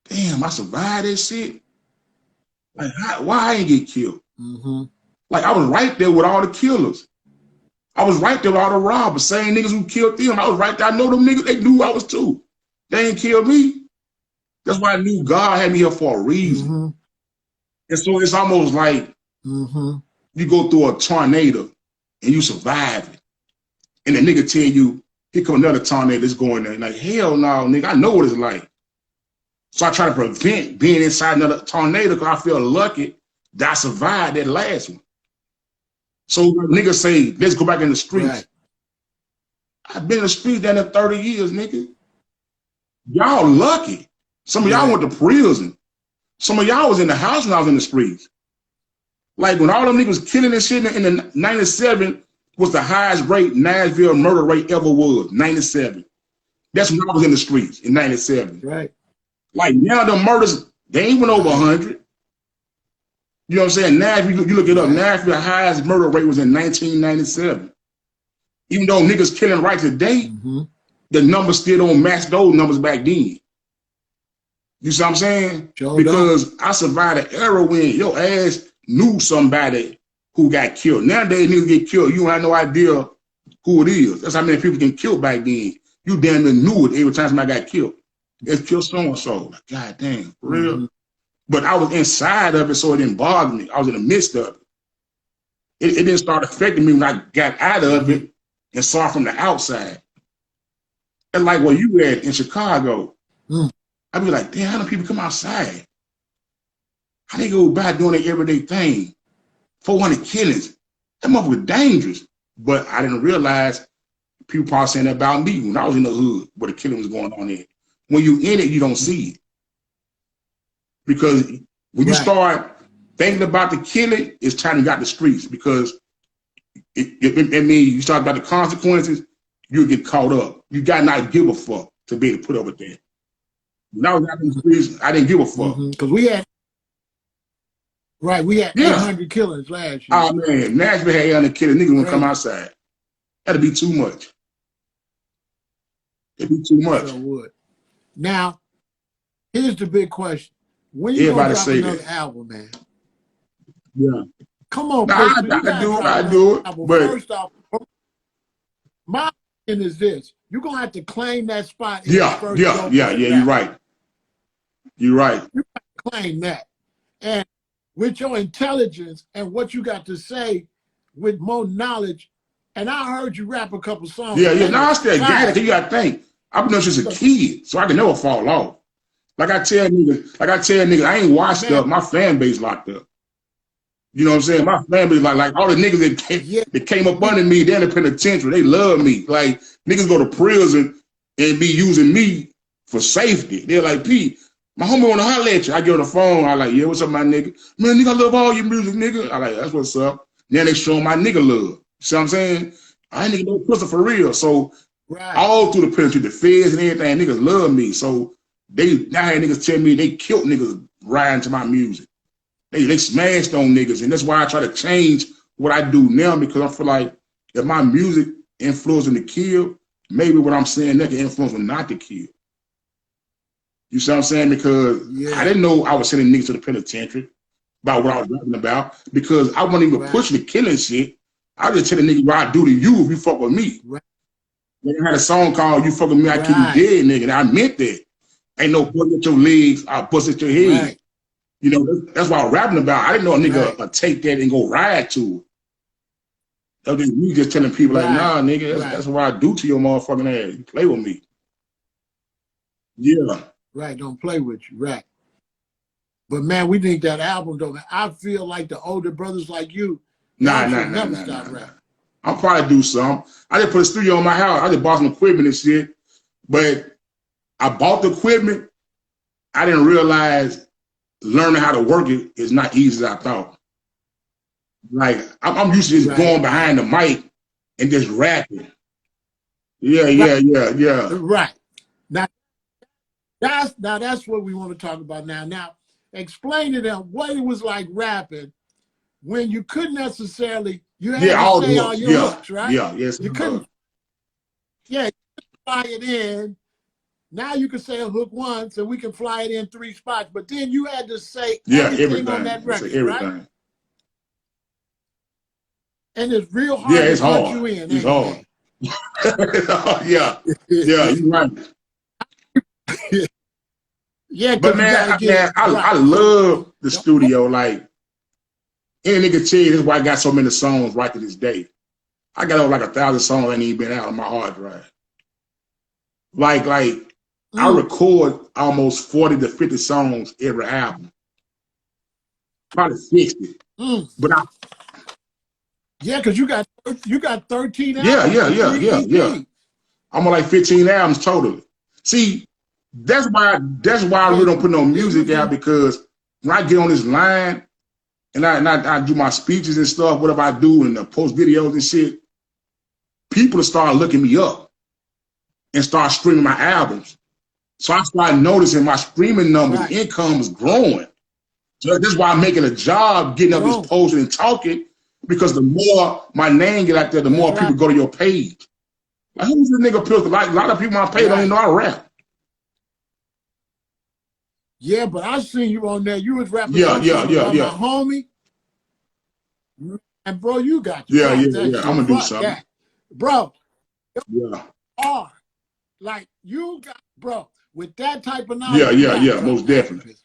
damn, I survived that shit. Like, why I ain't get killed? Like, I was right there with all the killers. I was right there with all the robbers, same niggas who killed them. I was right there. I know them niggas, they knew I was too. They ain't killed me. That's why I knew God had me here for a reason. And so it's almost like you go through a tornado and you survive it. And the nigga tell you, here come another tornado that's going there. Like, hell no, nigga, I know what it's like. So I try to prevent being inside another tornado because I feel lucky that I survived that last one. So niggas say, let's go back in the streets. I've been in the streets down there 30 years, nigga. Y'all lucky. Some of y'all went to prison. Some of y'all was in the house when I was in the streets. Like when all them niggas killing and shit in the 97 was the highest rate Nashville murder rate ever was, 97. That's when I was in the streets in 97. Right. Like now the murders, they ain't went over 100. You know what I'm saying? Nashville, you look it up, Nashville's highest murder rate was in 1997. Even though niggas killing right today, the numbers still don't match those numbers back then. You see what I'm saying? Because I survived an era when your ass knew somebody who got killed. Nowadays, niggas get killed. You don't have no idea who it is. That's how many people get killed back then. You damn near knew it every time somebody got killed. It's killed so-and-so. Like, God damn, for real? But I was inside of it, so it didn't bother me. I was in the midst of it. It didn't start affecting me when I got out of it and saw it from the outside. And like where you at in Chicago, I'd be like, damn, how do people come outside? How they go by doing their everyday thing? 400 killings. That motherfucker dangerous. But I didn't realize people probably saying that about me when I was in the hood where the killing was going on there. When you in it, you don't see it. Because when you start thinking about the killing, it's time you got the streets. Because it means you start about the consequences, you'll get caught up. You got to not give a fuck to be able to put up with that. When I was out in the streets, I didn't give a fuck. Because we had 800 killings last year. Oh man, Nashville had 800 killings. Niggas won't come outside. That'd be too much. It'd be too much. Sure would. Now, here's the big question. When you gonna drop another album, man? Yeah. Come on, I do it. But first off, my opinion is this: you're gonna have to claim that spot. Yeah. You're right. You're right. You got to claim that, and with your intelligence and what you got to say, with more knowledge. And I heard you rap a couple songs. Yeah. No, I still got it. You got to think. I've been doing since a kid, so I can never fall off. Like I tell niggas, I ain't washed up. My fan base locked up. You know what I'm saying? My fan base, like all the niggas that came up under me, they're in the penitentiary. They love me. Like niggas go to prison and be using me for safety. They're like, Pete, my homie wanna holler at you. I get on the phone. I like, yeah, what's up, my nigga? Man, nigga, I love all your music, nigga. I like, that's what's up. Then they show my nigga love. See what I'm saying? I ain't nigga no pussy for real. So Right. all through the penitentiary, the feds and everything, niggas love me. So they now had niggas tell me they killed niggas riding to my music. They smashed on niggas, and that's why I try to change what I do now, because I feel like if my music influenced them to kill, maybe what I'm saying that can influence them not to kill. You see what I'm saying? Because Yeah. I didn't know I was sending niggas to the penitentiary about what I was rapping about, because I wasn't even pushing the killing shit. I was just telling niggas what I do to you if you fuck with me. Right. When I had a song called "You Fuck With Me, I Keep You Dead," nigga, and I meant that. Ain't no bust at your legs, I bust at your head. Right. You know, that's what I'm rapping about. I didn't know a nigga would take that and go ride to it. That was me just telling people like, nah, nigga, that's what I do to your motherfucking ass. You play with me. Yeah. Right, don't play with you, right. But man, we need that album though. Man. I feel like the older brothers like you, Nah. I'll probably do some. I just put a studio in my house. I just bought some equipment and shit. But I bought the equipment. I didn't realize learning how to work it is not easy as I thought. Like, I'm used to just going behind the mic and just rapping. Yeah. Right. Now that's what we want to talk about now. Now, explain to them what it was like rapping when you couldn't necessarily, you had to say all your hooks, right? Yes. You couldn't, you fly it in. Now you can say a hook once and we can fly it in 3 spots, but then you had to say everything on that record, right? And it's real hard to punch you in. It's hard. Yeah, you're right. Yeah, but man, I love the studio. Like, any nigga tell you this is why I got so many songs right to this day. I got over like 1,000 songs that ain't even been out on my hard drive. Like I record almost 40 to 50 songs every album. Probably 60. But because you got 13 albums. Yeah. I'm on like 15 albums total. See, that's why I really don't put no music out, because when I get on this line and I do my speeches and stuff, whatever I do, and post videos and shit, people start looking me up and start streaming my albums. So I started noticing my streaming numbers, income is growing. So that's why I'm making a job getting up this posting and talking, because the more my name get out there, the more people go to your page. Like, who's this nigga Pills? Like, a lot of people on my page don't even know I rap. Yeah, but I seen you on there. You was rapping my homie. And bro, you got yeah. I'm gonna do something. That. Bro. Yeah. Like you got, bro, with that type of knowledge. Yeah, most definitely.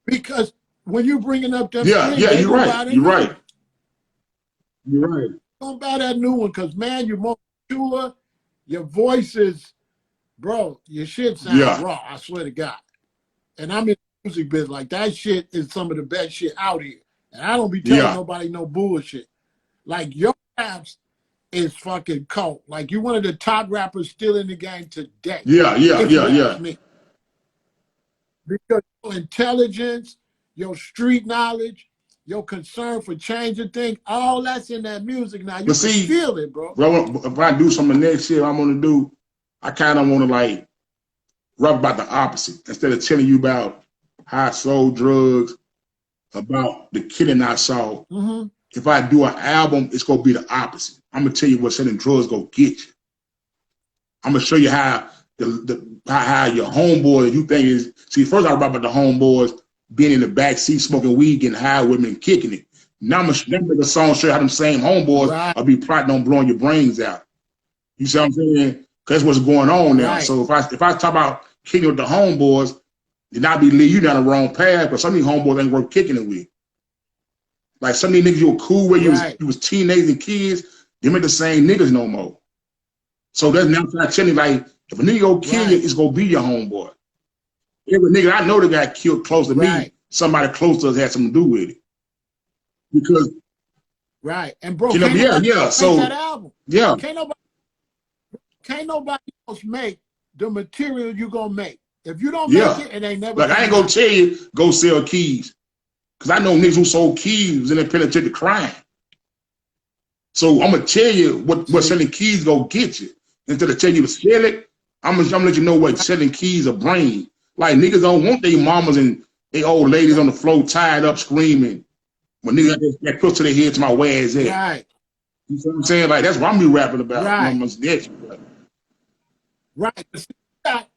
Because when you bringing up them you're right. Don't buy that new one, because man, you're more mature. Your voice is, bro, your shit sounds raw, I swear to God. And I'm in the music business. Like, that shit is some of the best shit out here. And I don't be telling nobody no bullshit. Like, your raps is fucking cult. Like, you're one of the top rappers still in the game today. Yeah. Because your intelligence, your street knowledge, your concern for changing things, all that's in that music now. You can feel it, bro. If I do something next year, I'm gonna do, I kind of want to like rap about the opposite. Instead of telling you about how I sold drugs, about the killing I saw. If I do an album, it's gonna be the opposite. I'm gonna tell you what selling drugs gonna get you. I'm gonna show you how how your homeboy you think is. See, first I rap about the homeboys being in the back seat smoking weed, getting high with me and kicking it. Now I'm gonna make a song show you how them same homeboys will be plotting on blowing your brains out. You see what I'm saying? Cause that's what's going on now. So if I talk about kicking with the homeboys, then I be leading you down the wrong path, but some of these homeboys ain't worth kicking it with. Like, some of these niggas you were cool with, you was teenagers and kids, them ain't the same niggas no more. So that's now trying to tell you, like, if a nigga go kill you, it's gonna be your homeboy. Every nigga I know that got killed close to me, somebody close to us had something to do with it. Because and bro, so that album. Yeah. Can't nobody else make the material you gonna make. If you don't make it ain't never. Like, I ain't gonna tell you go sell keys, because I know niggas who sold keys was in the penitentiary crying. So I'm gonna tell you what selling keys go get you. Instead of tell you to sell it, I'm gonna let you know what selling keys are bring. Like niggas don't want their mamas and they old ladies on the floor tied up screaming. When niggas got that close to their head to my where is that? Right. You know what I'm saying? Like that's what I'm be rapping about. Right. You know, Right.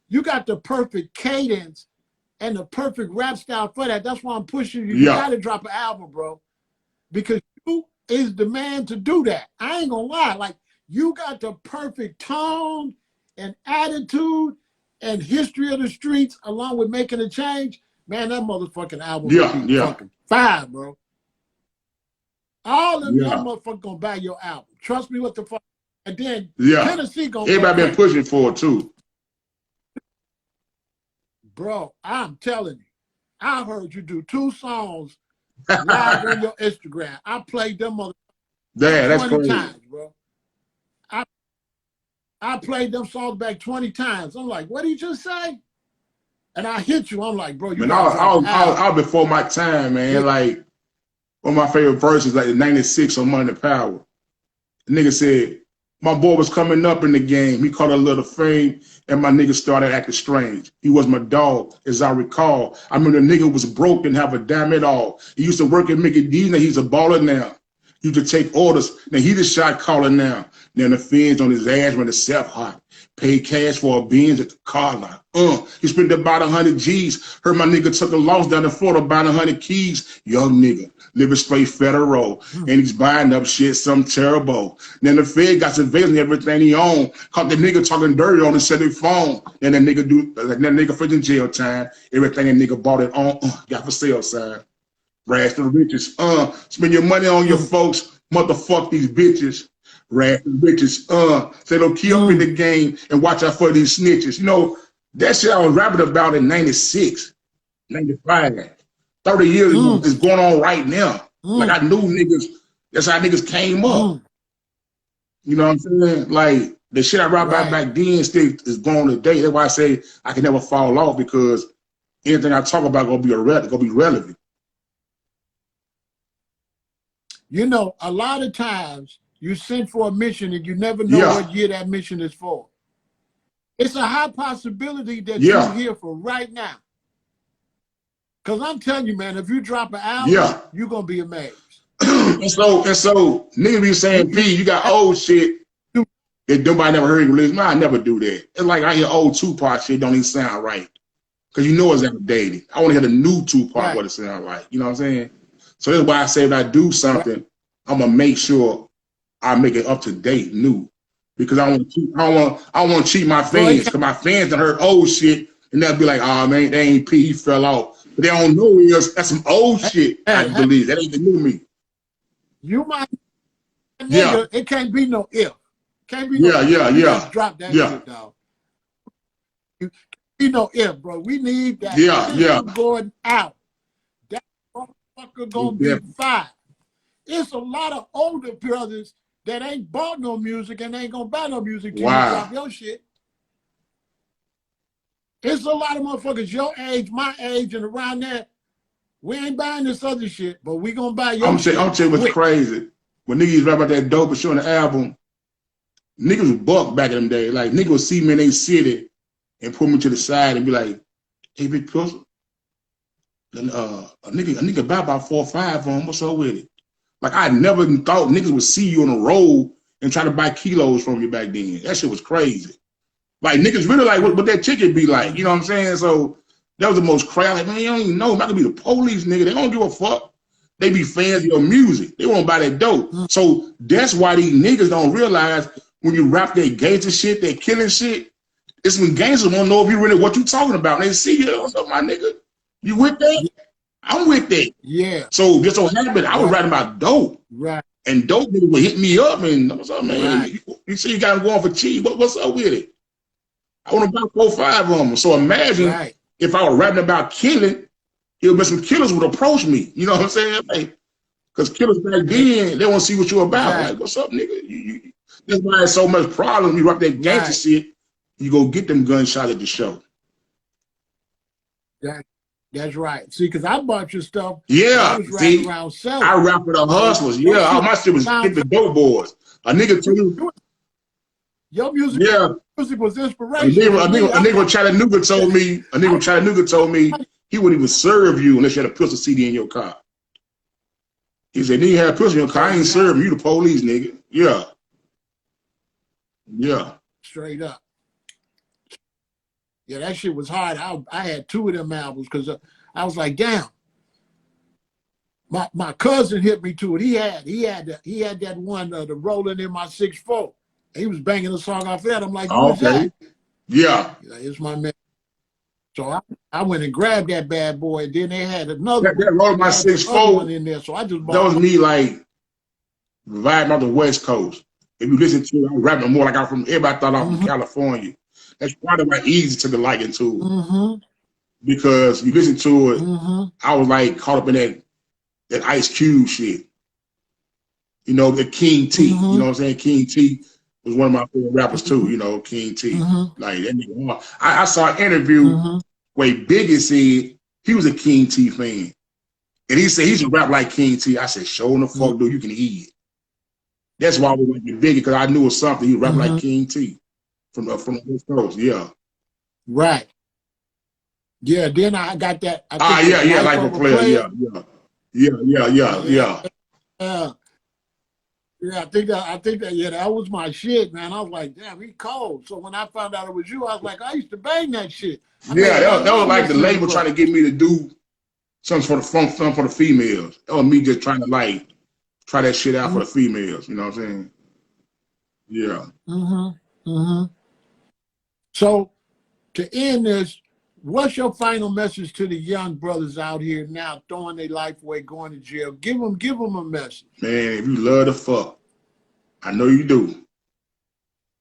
You got the perfect cadence and the perfect rap style for that. That's why I'm pushing you. You gotta drop an album, bro. Because you is the man to do that. I ain't gonna lie. Like you got the perfect tone and attitude and history of the streets along with making a change. Man, that motherfucking album will be fucking fire, bro. All of them motherfuckers gonna buy your album. Trust me what the fuck. And then Tennessee gonna everybody been pushing for it too. Bro, I'm telling you, I heard you do 2 songs live on your Instagram. I played them that's 20 crazy. times, bro. I played them songs back 20 times. I'm like, what did you just say? And I hit you. I'm like, bro, you I was before my time, man. Yeah. Like one of my favorite verses, like the 96 on Money Power. The nigga said, my boy was coming up in the game. He caught a little fame, and my nigga started acting strange. He was my dog, as I recall. I mean, the nigga was broke, didn't have a dime at all. He used to work at Mickey D's, now he's a baller now. He used to take orders, now he the shot caller now. Now the fins on his ass when the self hot. Paid cash for a Benz at the car lot. He spent about 100 G's. Heard my nigga took a loss down in Florida, buying 100 keys. Young nigga, living straight federal. And he's buying up shit, something terrible. Then the Fed got surveillance everything he owned. Caught the nigga talking dirty on his cellular phone. Then that nigga freaking jail time. Everything that nigga bought it on, got for sale sign. Rags to the riches. Spend your money on your folks. Motherfuck these bitches. Rags to the riches. Say don't key up in the game and watch out for these snitches. You know, that shit I was rapping about in 96, 95. 30 years ago is going on right now. Like I knew niggas, that's how niggas came up. You know what I'm saying? Like the shit I rap about back then still is going today. That's why I say I can never fall off because anything I talk about gonna be relevant. You know, a lot of times you send for a mission and you never know what year that mission is for. It's a high possibility that you're here for right now. Because I'm telling you, man, if you drop an album, you're going to be amazed. and so niggas be saying, P, you got old shit that nobody never heard you release. Man, I never do that. It's like I hear old Tupac shit don't even sound right. Because you know it's outdated. I want to hear the new Tupac what it sound like. You know what I'm saying? So that's why I say if I do something, I'm going to make sure I make it up to date, new. Because I want to cheat my fans. Because my fans done heard old shit and they'll be like, oh man, they ain't P, he fell off. But they don't know that's some old shit, I believe. That ain't the new me. You might, nigga, it can't be no if. Can't be no if. Drop that shit, dog. You can't be no if, bro. We need that going out. That motherfucker gonna be fire. It's a lot of older brothers that ain't bought no music and ain't gonna buy no music till you drop your shit. It's a lot of motherfuckers your age, my age, and around there. We ain't buying this other shit, but we gonna buy your shit. I'm telling you what's crazy. When niggas rap about that dope and showing the album, niggas was buck back in them days. Like niggas would see me in their city and pull me to the side and be like, hey, big pistol. And a nigga buy about 4 or 5 of them. What's up with it? Like I never even thought niggas would see you on the road and try to buy kilos from you back then. That shit was crazy. Like niggas really like what that ticket be like. You know what I'm saying? So that was the most crazy. Like, man, you don't even know. I'm not gonna be the police, nigga. They don't give a fuck. They be fans of your music. They won't buy that dope. So that's why these niggas don't realize when you rap that gangster shit, that killing shit, it's when gangsters won't know if you really what you talking about. And they see you, what's up, my nigga? You with that? I'm with that. Yeah. So just so happened, I was writing about dope. Right. And dope niggas would hit me up and what's up, man? Right. You see you got him going for cheap. What's up with it? I want to buy 4 or 5 of them. So imagine if I were rapping about killing, it would be some killers would approach me. You know what I'm saying? Like, because killers back then, they want to see what you're about. Like, what's up, nigga? That's why there's so much problem. You rap that gangster shit, you go get them gunshots at the show. That's right. See, because I bought your stuff. I Yeah, was rapping see, around selling. I rap with the hustlers. Your Yeah, all shit my shit was sound- hit the dope boys. A nigga too. Your music Yeah, was a inspirational. nigga from Chattanooga told me. A nigga from Chattanooga told me he wouldn't even serve you unless you had a pistol CD in your car. He said, "Nigga had a pistol in your car. I ain't serving you, the police, nigga." Yeah, yeah. Straight up. Yeah, that shit was hard. I had 2 of them albums because I was like, damn. My cousin hit me to it. He had that one, the Rolling in My 6'4". He was banging a song off that. I'm like, who's that? Yeah. He's like, it's my man. So I went and grabbed that bad boy. And then they had another That Rolling My 6'4" in there. So I just bought that was me like vibing on the West Coast. If you listen to it, I'm rapping more like I'm from. Everybody thought I'm from California. That's probably why easy to the liking to it. Because you listen to it, I was like caught up in that Ice Cube shit. You know, the King T. You know what I'm saying? King T was one of my favorite rappers too. You know, King T. Like that nigga. I saw an interview where Biggie said he was a King T fan, and he said he should rap like King T. I said, "Show the fuck, dude, you can eat it." That's why I was like Biggie, because I knew it was something. He rap like King T from the West Coast. Yeah. Right. Yeah. Then I got that. Yeah, like a player. Yeah. Yeah, I think that yeah, that was my shit, man. I was like, damn, he cold. So when I found out it was you, I was like, I used to bang that shit. That was like the label trying to get me to do something for the females. That was me just trying to like try that shit out for the females. You know what I'm saying? Yeah. So to end this, what's your final message to the young brothers out here now throwing their life away, going to jail? Give them a message. Man, if you love to fuck, I know you do.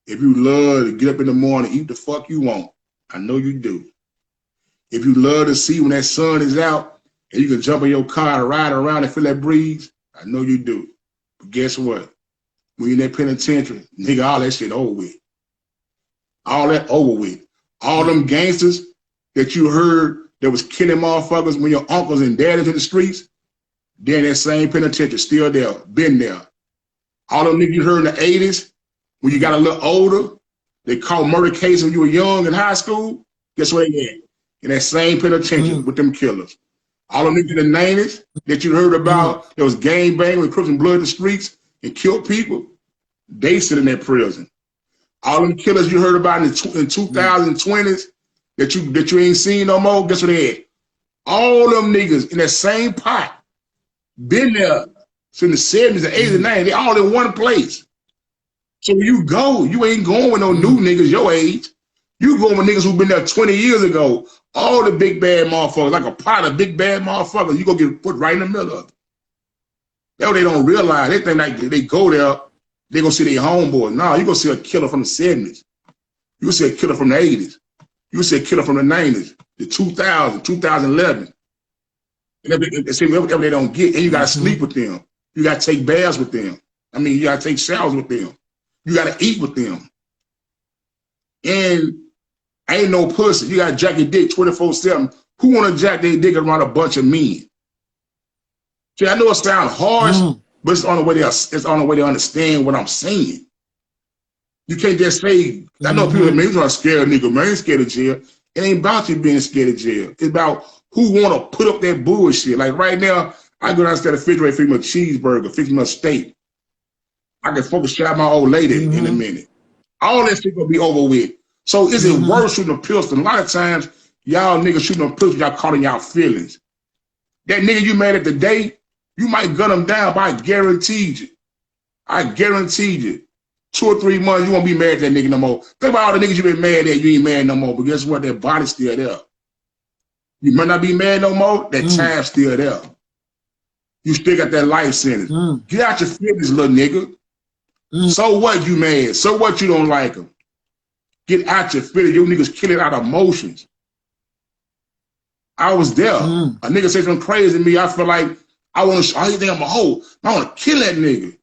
If you love to get up in the morning, eat the fuck you want, I know you do. If you love to see when that sun is out and you can jump in your car and ride around and feel that breeze, I know you do. But guess what? When you're in that penitentiary, nigga, all that shit over with. All that over with. All them gangsters that you heard that was killing motherfuckers when your uncles and daddies in the streets, they're in that same penitentiary, still there, been there. All them niggas you heard in the 80s, when you got a little older, they caught murder cases when you were young in high school, guess where they at? In that same penitentiary with them killers. All them niggas in the 90s that you heard about, that was gang banging with Crips and blood in the streets and killed people, they sit in that prison. All them killers you heard about in 2020s that you ain't seen no more, guess what they at? All them niggas in that same pot, been there since the 70s, the 80s, and 90s, they all in one place. So when you go, you ain't going with no new niggas your age. You going with niggas who been there 20 years ago. All the big bad motherfuckers, like a pot of big bad motherfuckers, you gonna get put right in the middle of it. That's what they don't realize. They think like they go there, they gonna see their homeboy. Nah, you gonna see a killer from the 70s. You gonna see a killer from the 80s. You gonna see a killer from the 90s, the 2000, 2011. And see whatever they don't get, and you gotta sleep with them. You gotta take baths with them. I mean, you gotta take showers with them. You gotta eat with them. And ain't no pussy. You gotta jack your dick 24/7. Who wanna jack their dick around a bunch of men? See, I know it sounds harsh, but it's on the way they understand what I'm saying. You can't just say, I know people that maybe not scared of nigga, man, ain't scared of jail. It ain't about you being scared of jail. It's about who want to put up that bullshit. Like right now, I go downstairs to the refrigerator, fix me a cheeseburger, fix me a steak. I can focus shot my old lady in a minute. All that shit gonna be over with. So is it worth shooting a pistol? A lot of times, y'all niggas shooting a pistol, y'all caught in y'all feelings. That nigga you mad at today, you might gun him down, but I guarantee you, 2 or 3 months, you won't be mad at that nigga no more. Think about all the niggas you been mad at, you ain't mad no more. But guess what? That body's still there. You might not be mad no more, that time's still there. You still got that life sentence. Get out your feelings, little nigga. So what you mad? So what you don't like him? Get out your feelings. You niggas killing out emotions. I was there. A nigga say something crazy to me. I feel like I think I'm a hoe. I want to kill that nigga.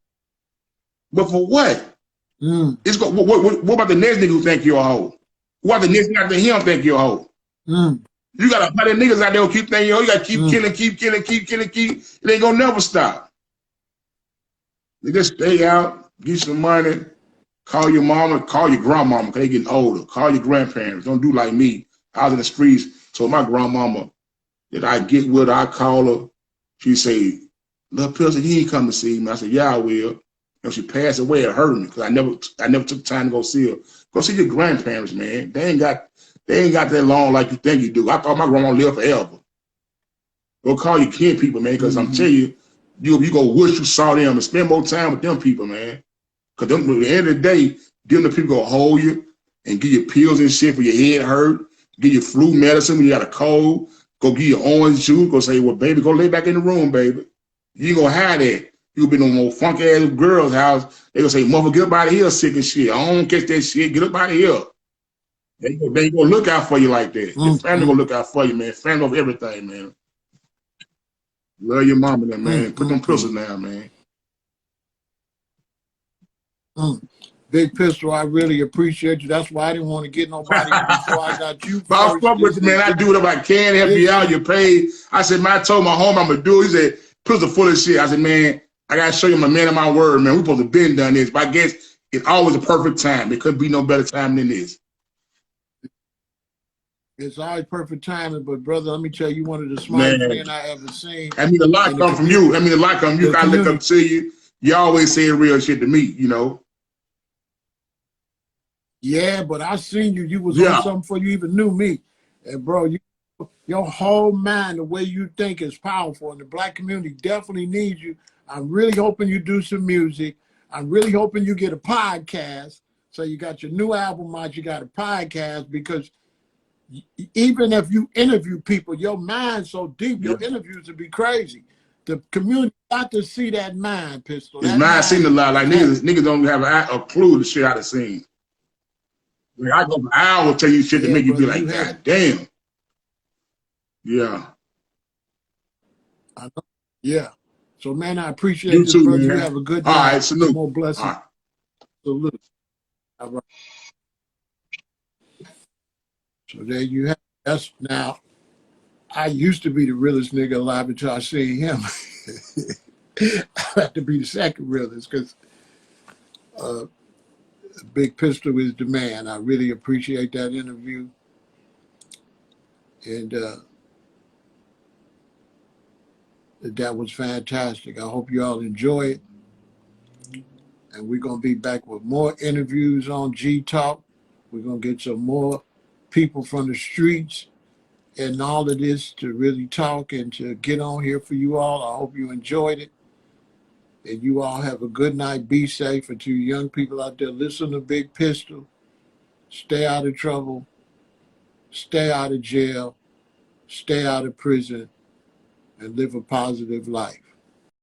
But for what? What about the next nigga who think you're a hoe? What about the next nigga after him think you're a hoe? You got a lot of niggas out there who keep thinking, yo, you got to keep killing, keep killing, keep killing, keep. It ain't gonna never stop. They just stay out, get some money, call your mama, call your grandmama, because they getting older. Call your grandparents. Don't do like me. I was in the streets, so my grandmama, that I get with her, I call her. She say, "Little Pilsen, he ain't come to see me." I said, "Yeah, I will." And she passed away, it hurt me because I never took time to go see her. Go see your grandparents, man. They ain't got that long like you think you do. I thought my grandma lived forever. Go call your kin people, man, because I'm telling you, you go wish you saw them and spend more time with them people, man. Because at the end of the day, them the people gonna hold you and give you pills and shit for your head hurt, give you flu medicine when you got a cold, go give you orange juice, go say, "Well, baby, go lay back in the room, baby." You ain't gonna hide that. You been on no funky ass girl's house. They gonna say, "Mother, get up out of here, sick and shit. I don't catch that shit. Get up out of here." They gonna look out for you like that. Your family gonna look out for you, man. Family of everything, man. Love your mama, then, man. Put them pistols down, man. Big Pistol, I really appreciate you. That's why I didn't want to get nobody before I got you. But I fuck with you, man. I do whatever I can, help you out, you pay. I said, man, I told my home I'm gonna do it. He said, "Pistol full of shit." I said, "Man, I gotta show you my man of my word, man. We supposed to been done this." But I guess it's always a perfect time. It couldn't be no better time than this. It's always perfect timing, but brother, let me tell you, one of the smartest men I ever seen. I mean, a lot come from you. I mean, a lot come from you. I look up to you. You always say real shit to me, you know. Yeah, but I seen you. You was on something before you even knew me. And bro, your whole mind, the way you think is powerful. And the black community definitely needs you. I'm really hoping you do some music. I'm really hoping you get a podcast. So you got your new album out, you got a podcast, because even if you interview people, your mind's so deep, your interviews would be crazy. The community got to see that mind, Pistol. His mind seen a lot. Like niggas don't have a clue the shit I done seen. Like, I go for hours tell you shit to make you be like, "God damn." Yeah. Yeah. So man, I appreciate you this, too, brother. man. You have a good night. All right, salute. More blessings. All right. Salute. All right. So there you have. That's now. I used to be the realest nigga alive until I seen him. I have to be the second realest because Big Pistol is the man. I really appreciate that interview. And that was fantastic. I hope you all enjoy it. And we're going to be back with more interviews on G Talk. We're going to get some more people from the streets and all of this to really talk and to get on here for you all. I hope you enjoyed it. And you all have a good night. Be safe. And to you young people out there, listen to Big Pistol. Stay out of trouble. Stay out of jail. Stay out of prison. And live a positive life.